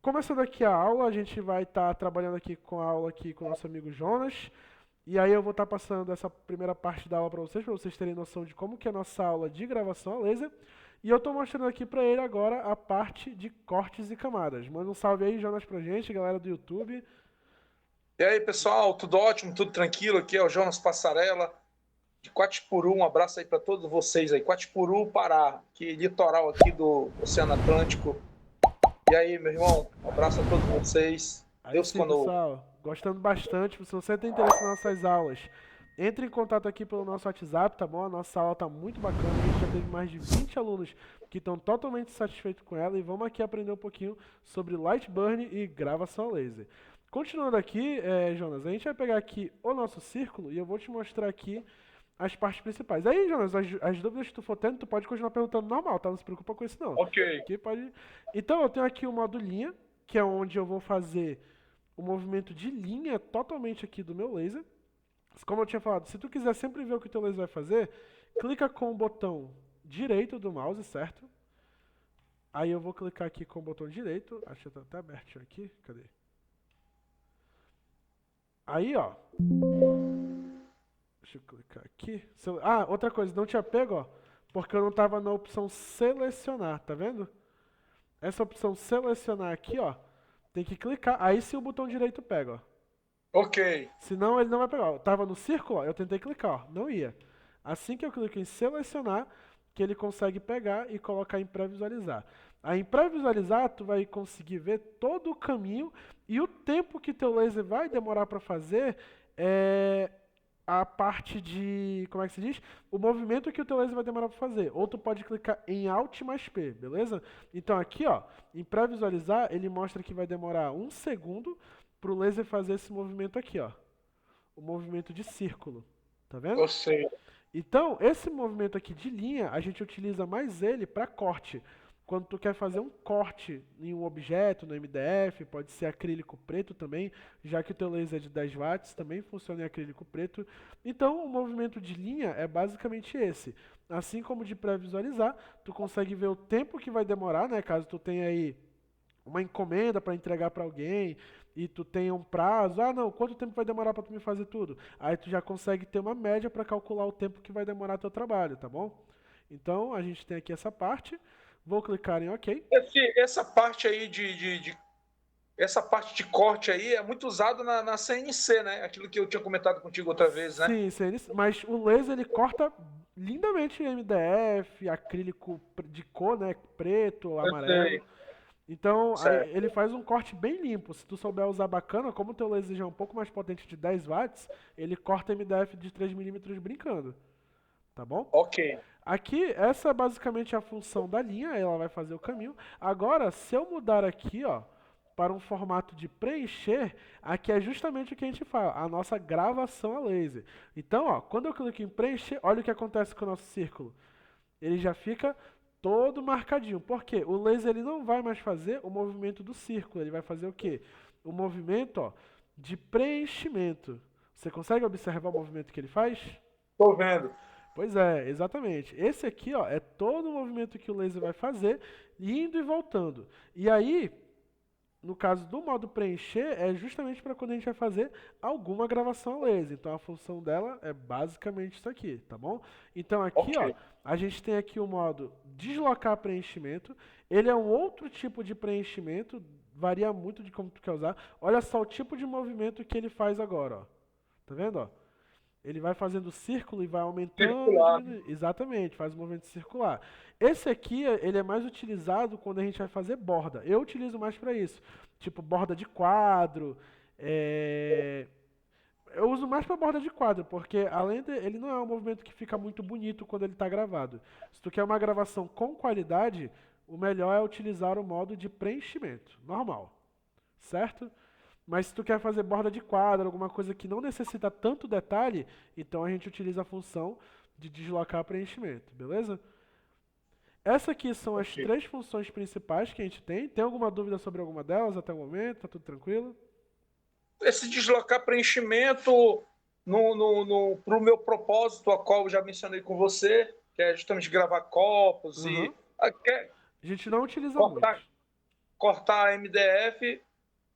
Começando aqui a aula, a gente vai estar trabalhando aqui com a aula aqui com o nosso amigo Jonas. E aí eu vou estar passando essa primeira parte da aula para vocês terem noção de como que é a nossa aula de gravação a laser. E eu estou mostrando aqui para ele agora a parte de cortes e camadas. Manda um salve aí, Jonas, pra gente, galera do YouTube. E aí, pessoal, tudo ótimo, tudo tranquilo? Aqui é o Jonas Passarella, de Quatipuru. Um abraço aí para todos vocês aí. Quatipuru, Pará, que litoral aqui do Oceano Atlântico. E aí, meu irmão, um abraço a todos vocês. Aí Deus sim, conosco. pessoal, gostando bastante. Se você tem interesse nas nossas aulas, entre em contato aqui pelo nosso WhatsApp, tá bom? A nossa aula tá muito bacana, a gente já teve mais de 20 alunos que estão totalmente satisfeitos com ela e vamos aqui aprender um pouquinho sobre light burn e gravação a laser. Continuando aqui, Jonas, a gente vai pegar aqui o nosso círculo e eu vou te mostrar aqui as partes principais. Aí, Jonas, as dúvidas que tu for tendo, tu pode continuar perguntando normal, tá? Não se preocupa com isso não. Ok. Aqui pode... Então, eu tenho aqui o modo linha, que é onde eu vou fazer o movimento de linha totalmente aqui do meu laser. Como eu tinha falado, se tu quiser sempre ver o que o teu laser vai fazer, clica com o botão direito do mouse, certo? Aí eu vou clicar aqui com o botão direito. Acho que tá até aberto aqui. Cadê? Aí, ó. Deixa eu clicar aqui. Outra coisa, não tinha pego, ó. Porque eu não tava na opção selecionar, tá vendo? Essa opção selecionar aqui, ó. Tem que clicar. Aí sim o botão direito pega, ó. Ok. Senão ele não vai pegar. Tava no círculo, ó, eu tentei clicar, ó, não ia. Assim que eu clico em selecionar, que ele consegue pegar e colocar em pré-visualizar. Aí em pré-visualizar, tu vai conseguir ver todo o caminho e o tempo que teu laser vai demorar para fazer é a parte de, como é que se diz? O movimento que o teu laser vai demorar para fazer. Ou tu pode clicar em Alt mais P, beleza? Então aqui, ó, em pré-visualizar, ele mostra que vai demorar 1 segundo para o laser fazer esse movimento aqui, ó. O movimento de círculo. Tá vendo? Eu sei. Então, esse movimento aqui de linha, a gente utiliza mais ele para corte. Quando tu quer fazer um corte em um objeto, no MDF, pode ser acrílico preto também, já que o teu laser é de 10 watts, também funciona em acrílico preto. Então, o movimento de linha é basicamente esse. Assim como de pré-visualizar, tu consegue ver o tempo que vai demorar, né, caso tu tenha aí uma encomenda para entregar para alguém e tu tenha um prazo, não, quanto tempo vai demorar para tu me fazer tudo? Aí tu já consegue ter uma média para calcular o tempo que vai demorar teu trabalho, tá bom? Então a gente tem aqui essa parte, vou clicar em OK. Essa parte aí essa parte de corte aí é muito usado na CNC, né? Aquilo que eu tinha comentado contigo outra vez, né? Sim, mas o laser ele corta lindamente MDF, acrílico de cor, né, preto, Eu amarelo. sei. Então, aí Certo. ele faz um corte bem limpo. Se tu souber usar bacana, como o teu laser já é um pouco mais potente de 10 watts, ele corta MDF de 3 milímetros brincando. Tá bom? Ok. Aqui, essa é basicamente a função da linha, ela vai fazer o caminho. Agora, se eu mudar aqui, ó, para um formato de preencher, aqui é justamente o que a gente fala, a nossa gravação a laser. Então, ó, quando eu clico em preencher, olha o que acontece com o nosso círculo. Ele já fica todo marcadinho. Por quê? O laser ele não vai mais fazer o movimento do círculo, ele vai fazer o quê? O movimento, ó, de preenchimento. Você consegue observar o movimento que ele faz? Tô vendo. Pois é, exatamente. Esse aqui, ó, é todo o movimento que o laser vai fazer, indo e voltando. E aí, no caso do modo preencher, é justamente para quando a gente vai fazer alguma gravação a laser. Então a função dela é basicamente isso aqui, tá bom? Então aqui, Ok. ó, a gente tem aqui o modo deslocar preenchimento. Ele é um outro tipo de preenchimento, varia muito de como tu quer usar. Olha só o tipo de movimento que ele faz agora, ó. Tá vendo, ó? Ele vai fazendo círculo e vai aumentando, Circular. diminuindo. Exatamente, faz o movimento circular. Esse aqui, ele é mais utilizado quando a gente vai fazer borda. Eu utilizo mais para isso. Tipo, borda de quadro. Eu uso mais para borda de quadro, porque além de ele não é um movimento que fica muito bonito quando ele está gravado. Se tu quer uma gravação com qualidade, o melhor é utilizar o modo de preenchimento, normal. Certo? Mas se tu quer fazer borda de quadro, alguma coisa que não necessita tanto detalhe, então a gente utiliza a função de deslocar preenchimento, beleza? Essas aqui são as Ok. 3 funções principais que a gente tem. Tem alguma dúvida sobre alguma delas até o momento? Tá tudo tranquilo? Esse deslocar preenchimento para o meu propósito, a qual eu já mencionei com você, que é justamente gravar copos Aham. e A gente não utiliza muito. cortar. cortar MDF,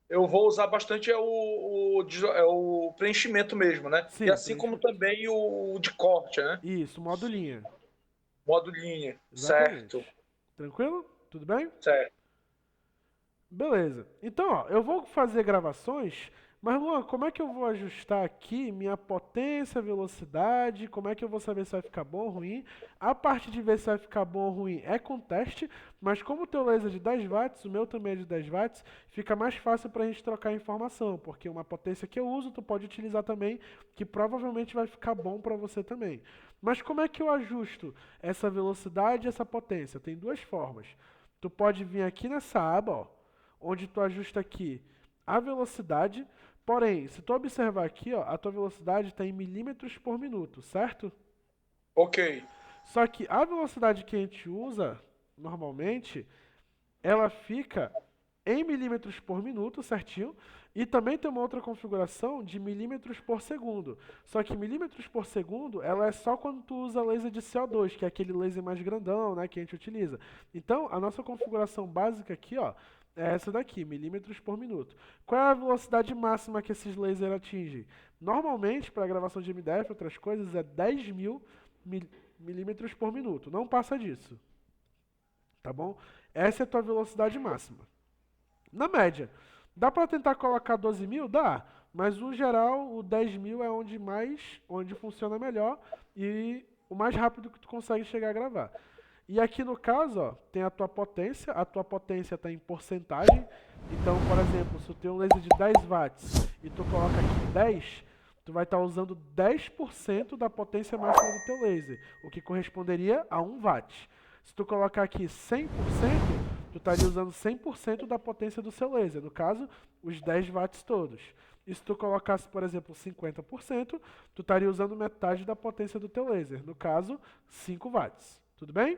eu vou usar bastante o preenchimento mesmo, né? Sim, E assim como também o de corte, né? isso, modo linha. Modo linha, certo, Exatamente. Tranquilo? Tudo bem? certo. Beleza. Então, ó, eu vou fazer gravações, mas Luan, como é que eu vou ajustar aqui minha potência, velocidade? Como é que eu vou saber se vai ficar bom ou ruim? A parte de ver se vai ficar bom ou ruim é com teste, mas como o teu laser é de 10 watts, o meu também é de 10 watts, fica mais fácil para a gente trocar informação, porque uma potência que eu uso, tu pode utilizar também, que provavelmente vai ficar bom para você também. Mas como é que eu ajusto essa velocidade e essa potência? Tem duas formas. Tu pode vir aqui nessa aba, ó, onde tu ajusta aqui a velocidade, porém, se tu observar aqui, ó, a tua velocidade está em milímetros por minuto, certo? Ok, Só que a velocidade que a gente usa normalmente, ela fica em milímetros por minuto, certinho, e também tem uma outra configuração de milímetros por segundo. Só que milímetros por segundo, ela é só quando tu usa laser de CO2, que é aquele laser mais grandão, né, que a gente utiliza. Então, a nossa configuração básica aqui, ó, é essa daqui, milímetros por minuto. Qual é a velocidade máxima que esses lasers atingem? Normalmente, para gravação de MDF e outras coisas, é 10.000 milímetros por minuto. Não passa disso. Tá bom? Essa é a tua velocidade máxima. Na média, dá para tentar colocar 12.000? Dá. Mas no geral, o 10.000 é onde funciona melhor e o mais rápido que tu consegue chegar a gravar. E aqui no caso, ó, tem a tua potência está em porcentagem. Então, por exemplo, se tu tem um laser de 10 watts e tu coloca aqui 10, tu vai estar usando 10% da potência máxima do teu laser, o que corresponderia a 1 watt. Se tu colocar aqui 100%, tu estaria usando 100% da potência do seu laser, no caso, os 10 watts todos. E se tu colocasse, por exemplo, 50%, tu estaria usando metade da potência do teu laser, no caso, 5 watts. Tudo bem?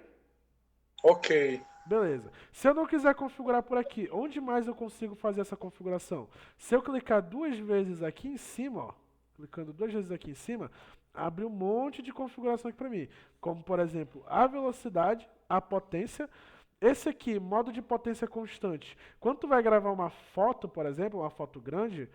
ok. Beleza. Se eu não quiser configurar por aqui, onde mais eu consigo fazer essa configuração? Se eu clicar duas vezes aqui em cima, ó, clicando duas vezes aqui em cima, abre um monte de configuração aqui para mim, como por exemplo, a velocidade, a potência. Esse aqui, modo de potência constante. Quando tu vai gravar uma foto, por exemplo, uma foto grande,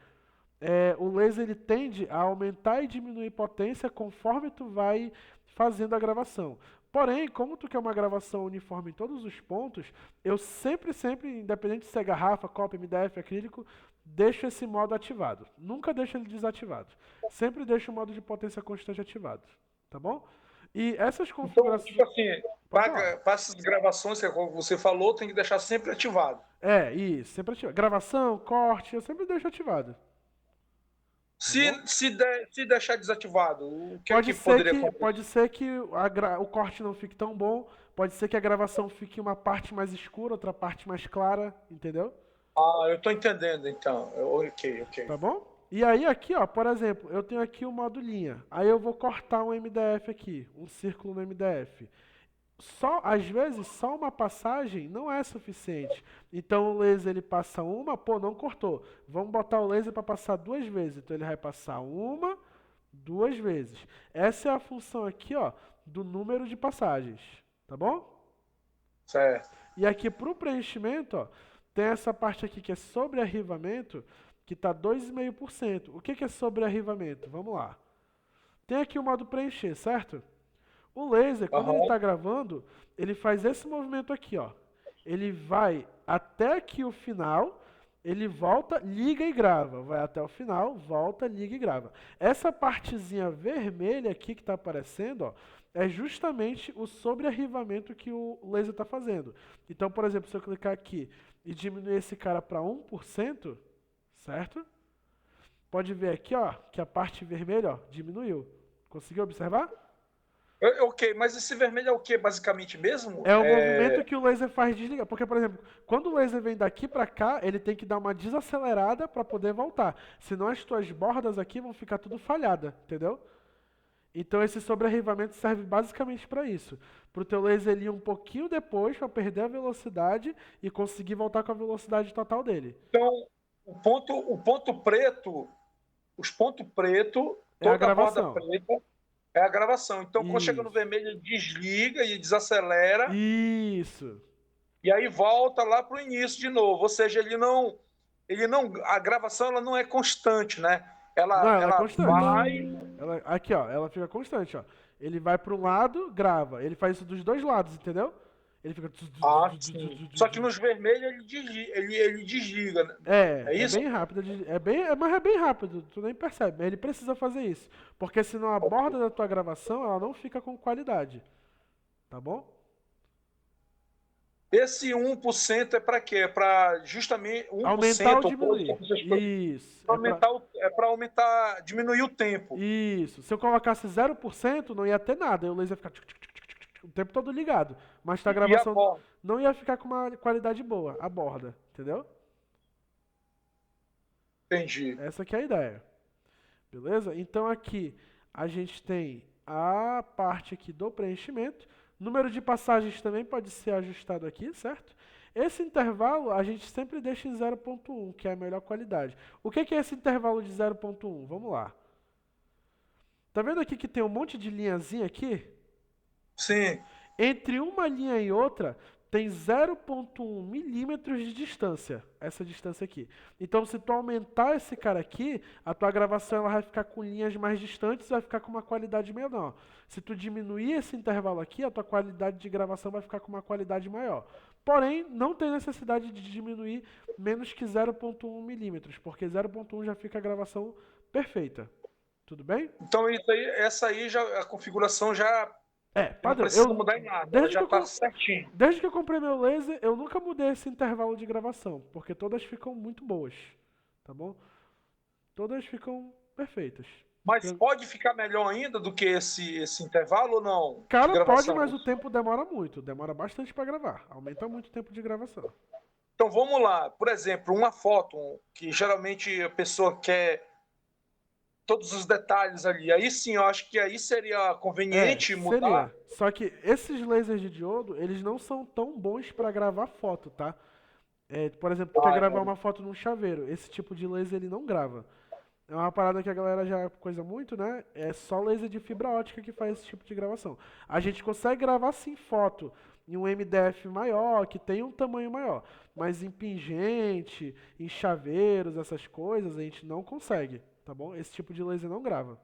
o laser ele tende a aumentar e diminuir potência conforme tu vai fazendo a gravação. Porém, como tu quer uma gravação uniforme em todos os pontos, eu sempre, independente se é garrafa, copo, MDF, acrílico, deixo esse modo ativado. Nunca deixo ele desativado. Sempre deixo o modo de potência constante ativado. Tá bom? E essas Então, configurações... tipo assim, Pode falar. para essas gravações que você falou, tem que deixar sempre ativado. Isso, sempre ativado. Gravação, corte, eu sempre deixo ativado. Tá bom? Se deixar desativado, o que é que poderia acontecer? Pode ser que o corte não fique tão bom, pode ser que a gravação fique uma parte mais escura, outra parte mais clara, entendeu? Ah, eu tô entendendo então. Ok, ok. Tá bom? E aí aqui, ó, por exemplo, eu tenho aqui o modo linha. Aí eu vou cortar um MDF aqui, um círculo no MDF. Às vezes, só uma passagem não é suficiente. Então o laser ele passa uma, pô, não cortou. Vamos botar o laser para passar duas vezes. Então ele vai passar uma, duas vezes. Essa é a função aqui, ó, do número de passagens, tá bom? Certo. E aqui para o preenchimento, ó, tem essa parte aqui que é sobrearrivamento, que está 2,5%. O que é sobrearrivamento? Vamos lá. Tem aqui o modo preencher, certo? O laser, quando ele Aham. está gravando, ele faz esse movimento aqui, ó. Ele vai até aqui o final, ele volta, liga e grava. Vai até o final, volta, liga e grava. Essa partezinha vermelha aqui que está aparecendo, ó, é justamente o sobrearrivamento que o laser está fazendo. Então, por exemplo, se eu clicar aqui e diminuir esse cara para 1%, certo? Pode ver aqui, ó, que a parte vermelha, ó, diminuiu. Conseguiu observar? Ok, mas esse vermelho é o que basicamente mesmo? É o movimento que o laser faz desligar. Porque, por exemplo, quando o laser vem daqui para cá, ele tem que dar uma desacelerada para poder voltar. Senão as tuas bordas aqui vão ficar tudo falhada, entendeu? Então esse sobrearrivamento serve basicamente para isso. Para o teu laser ir um pouquinho depois, para perder a velocidade e conseguir voltar com a velocidade total dele. Então, o ponto preto, os pontos preto, É a toda a borda gravação. preta é a gravação. Então, quando chega no Isso. vermelho, ele desliga e desacelera. Isso. e aí volta lá para o início de novo. Ou seja, a gravação ela não é constante, né? Não, ela é Ela constante. vai. Aqui, ó, ela fica constante, ó. Ele vai para um lado, grava. Ele faz isso dos dois lados, entendeu? Ele fica. Ah, sim. Só que nos vermelhos ele desliga, né? É É isso? bem rápido. Mas é bem rápido, tu nem percebe. Ele precisa fazer isso. Porque senão a borda da tua gravação, ela não fica com qualidade. Tá bom? Esse 1% é para quê? É para justamente Aumentar ou 1% ou diminuir. Isso. aumentar, diminuir o tempo. Isso. Se eu colocasse 0%, não ia ter nada. Aí o laser ia ficar o tempo todo ligado. Mas a gravação não ia ficar com uma qualidade boa, a borda. Entendeu? Entendi. Essa que é a ideia. Beleza? Então aqui a gente tem a parte aqui do preenchimento. Número de passagens também pode ser ajustado aqui, certo? Esse intervalo a gente sempre deixa em 0.1, que é a melhor qualidade. O que é esse intervalo de 0.1? Vamos lá. Tá vendo aqui que tem um monte de linhazinha aqui? Sim. Entre uma linha e outra tem 0.1 milímetros de distância, essa distância aqui. Então, se tu aumentar esse cara aqui, a tua gravação ela vai ficar com linhas mais distantes e vai ficar com uma qualidade menor. Se tu diminuir esse intervalo aqui, a tua qualidade de gravação vai ficar com uma qualidade maior. Porém, não tem necessidade de diminuir menos que 0.1 milímetros, porque 0.1 já fica a gravação perfeita. Tudo bem? Então, essa aí a configuração já padrão. não precisa mudar em nada, ela já está certinho. Desde que eu comprei meu laser, eu nunca mudei esse intervalo de gravação, porque todas ficam muito boas, tá bom? Todas ficam perfeitas. Mas pode ficar melhor ainda do que esse intervalo ou não? Cara, pode, mas o tempo demora muito, demora bastante para gravar, aumenta muito o tempo de gravação. Então vamos lá, por exemplo, uma foto que geralmente a pessoa quer todos os detalhes ali. Aí sim, eu acho que aí seria conveniente mudar. Seria. Só que esses lasers de diodo, eles não são tão bons para gravar foto, tá? Por exemplo, tu quer gravar uma foto num chaveiro. Esse tipo de laser ele não grava. É uma parada que a galera já coisa muito, né? É só laser de fibra ótica que faz esse tipo de gravação. A gente consegue gravar sim foto em um MDF maior, que tem um tamanho maior. Mas em pingente, em chaveiros, essas coisas, a gente não consegue, tá bom? Esse tipo de laser não grava.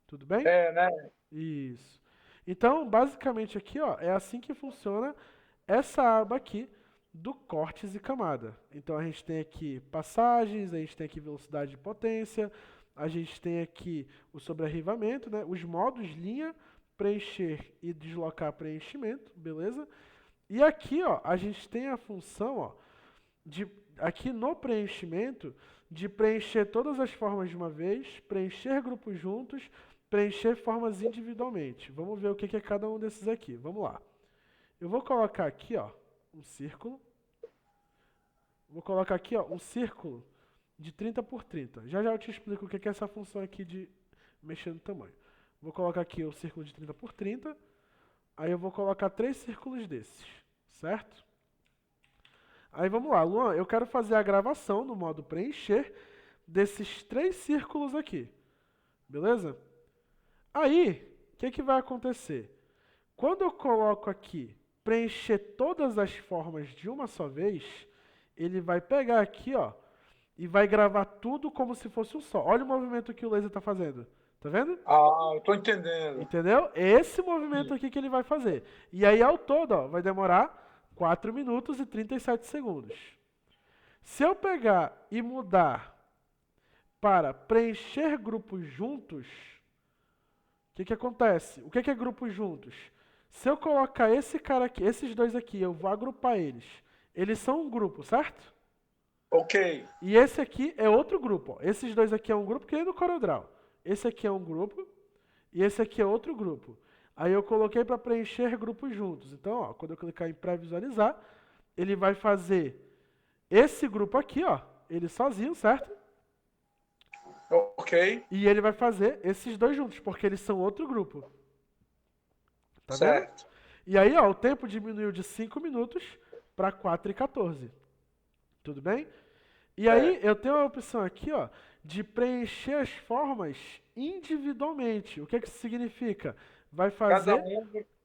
Tudo bem? Né? Isso. Então, basicamente aqui, ó, é assim que funciona essa aba aqui do cortes e camada. Então a gente tem aqui passagens, a gente tem aqui velocidade de potência, a gente tem aqui o sobrearrivamento, né? Os modos linha, preencher e deslocar preenchimento, beleza? E aqui, ó, a gente tem a função, ó, aqui no preenchimento, de preencher todas as formas de uma vez, preencher grupos juntos, preencher formas individualmente. Vamos ver o que é cada um desses aqui. Vamos lá. Eu vou colocar aqui, ó, um círculo. Vou colocar aqui, ó, um círculo de 30 por 30. Já eu te explico o que é essa função aqui de mexer no tamanho. Vou colocar aqui o círculo de 30 por 30. Aí eu vou colocar 3 círculos desses, certo? Aí vamos lá, Luan, eu quero fazer a gravação no modo preencher desses 3 círculos aqui. Beleza? Aí, o que vai acontecer? Quando eu coloco aqui preencher todas as formas de uma só vez, ele vai pegar aqui, ó, e vai gravar tudo como se fosse um só. Olha o movimento que o laser está fazendo. Tá vendo? Ah, eu tô entendendo. Entendeu? Esse movimento aqui que ele vai fazer. E aí, ao todo, ó, vai demorar 4 minutos e 37 segundos. Se eu pegar e mudar para preencher grupos juntos, o que acontece? O que é grupos juntos? Se eu colocar esse cara aqui, esses dois aqui, eu vou agrupar eles. Eles são um grupo, certo? Ok. E esse aqui é outro grupo. Ó. Esses dois aqui é um grupo, que nem no CorelDRAW. Esse aqui é um grupo e esse aqui é outro grupo. Aí eu coloquei para preencher grupos juntos. Então, ó, quando eu clicar em pré-visualizar, ele vai fazer esse grupo aqui, ó, ele sozinho, certo? Ok. E ele vai fazer esses dois juntos, porque eles são outro grupo. Tá certo. Vendo? E aí, ó, o tempo diminuiu de 5 minutos para 4 e 14. Tudo bem? E aí, eu tenho a opção aqui, ó, de preencher as formas individualmente. O que isso significa? Vai fazer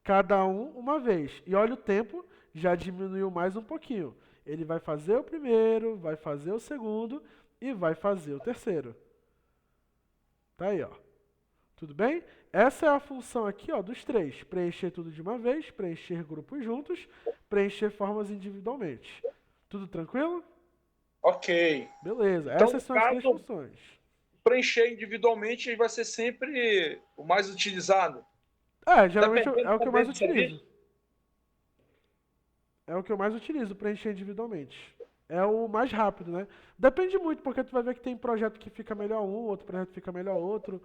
Cada um uma vez. E olha o tempo, já diminuiu mais um pouquinho. Ele vai fazer o primeiro, vai fazer o segundo e vai fazer o terceiro. Tá aí, ó. Tudo bem? Essa é a função aqui, ó, dos três. Preencher tudo de uma vez, preencher grupos juntos, preencher formas individualmente. Tudo tranquilo? Ok. Beleza. Então, Essas no são as três caso, funções. preencher individualmente vai ser sempre o mais utilizado. Geralmente é Dependendo o que eu também mais do utilizo. serviço. É o que eu mais utilizo, preencher individualmente. É o mais rápido, né? Depende muito, porque tu vai ver que tem projeto que fica melhor um, outro projeto fica melhor outro.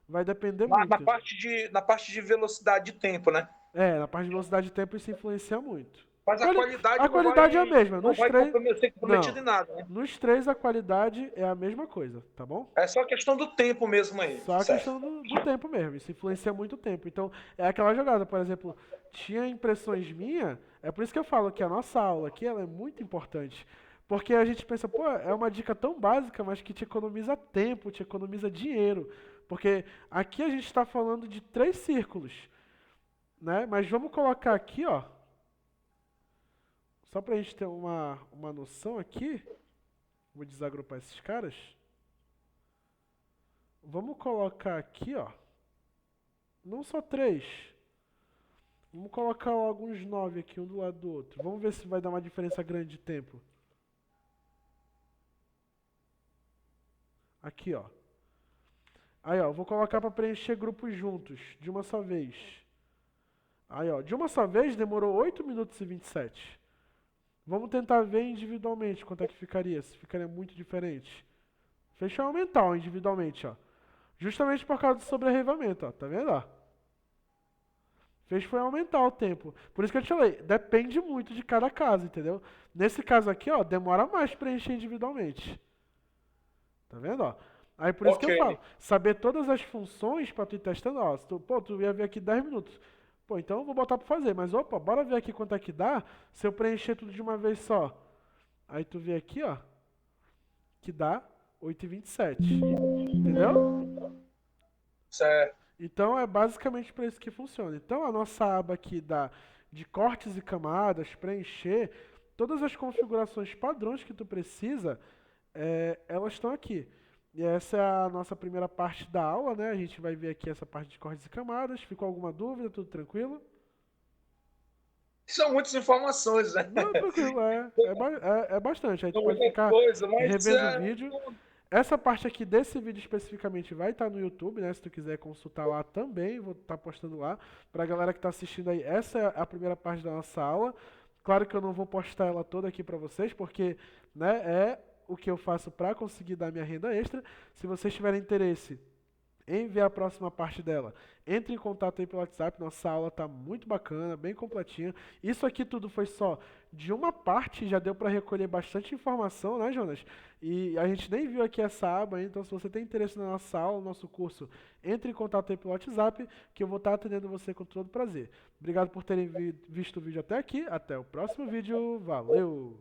Vai depender Na muito. parte de velocidade de tempo, né? Na parte de velocidade de tempo isso influencia muito. Mas a A qualidade qualidade é a mesma. não Nos vai três. ser comprometido Não. em nada, né? Nos três a qualidade é a mesma coisa, tá bom? É só questão do tempo mesmo aí, Só a certo? questão do tempo mesmo. Isso influencia muito o tempo. Então, é aquela jogada, por exemplo, tinha impressões minhas, é por isso que eu falo que a nossa aula aqui ela é muito importante. Porque a gente pensa, pô, é uma dica tão básica, mas que te economiza tempo, te economiza dinheiro. Porque aqui a gente está falando de 3 círculos, né? Mas vamos colocar aqui, ó, só para a gente ter uma noção aqui, vou desagrupar esses caras. Vamos colocar aqui, ó, não só 3. Vamos colocar alguns 9 aqui, um do lado do outro. Vamos ver se vai dar uma diferença grande de tempo. Aqui, ó. Aí, ó, vou colocar para preencher grupos juntos, de uma só vez. Aí, ó, de uma só vez demorou 8 minutos e 27. Vamos tentar ver individualmente quanto é que ficaria, se ficaria muito diferente. Fechou aumentar ó, individualmente, ó. Justamente por causa do sobrearrevamento, ó. Tá vendo, ó? Fez foi aumentar o tempo. Por isso que eu te falei, depende muito de cada caso, entendeu? Nesse caso aqui, ó, demora mais para preencher individualmente. Tá vendo, ó? Aí por isso que eu falo, saber todas as funções para tu ir testando, ó. Se tu, pô, tu ia ver aqui 10 minutos. Pô, então eu vou botar para fazer, mas opa, bora ver aqui quanto é que dá se eu preencher tudo de uma vez só. Aí tu vê aqui, ó, que dá 8h27. Entendeu? Certo. Então é basicamente para isso que funciona. Então a nossa aba aqui de cortes e camadas, preencher, todas as configurações padrões que tu precisa, elas estão aqui. E essa é a nossa primeira parte da aula, né? A gente vai ver aqui essa parte de cortes e camadas. Ficou alguma dúvida? Tudo tranquilo? São muitas informações, né? Não, tranquilo, é bastante. Aí tu pode Muita ficar coisa, mas revendo o vídeo. Essa parte aqui desse vídeo especificamente vai estar no YouTube, né? Se tu quiser consultar lá também, vou estar postando lá. Pra galera que está assistindo aí, essa é a primeira parte da nossa aula. Claro que eu não vou postar ela toda aqui para vocês, porque né, é o que eu faço para conseguir dar minha renda extra. Se vocês tiverem interesse em ver a próxima parte dela, entre em contato aí pelo WhatsApp, nossa aula tá muito bacana, bem completinha. Isso aqui tudo foi só de uma parte, já deu para recolher bastante informação, né, Jonas? E a gente nem viu aqui essa aba aí, então se você tem interesse na nossa aula, no nosso curso, entre em contato aí pelo WhatsApp, que eu vou estar atendendo você com todo prazer. Obrigado por terem visto o vídeo até aqui, até o próximo vídeo, valeu!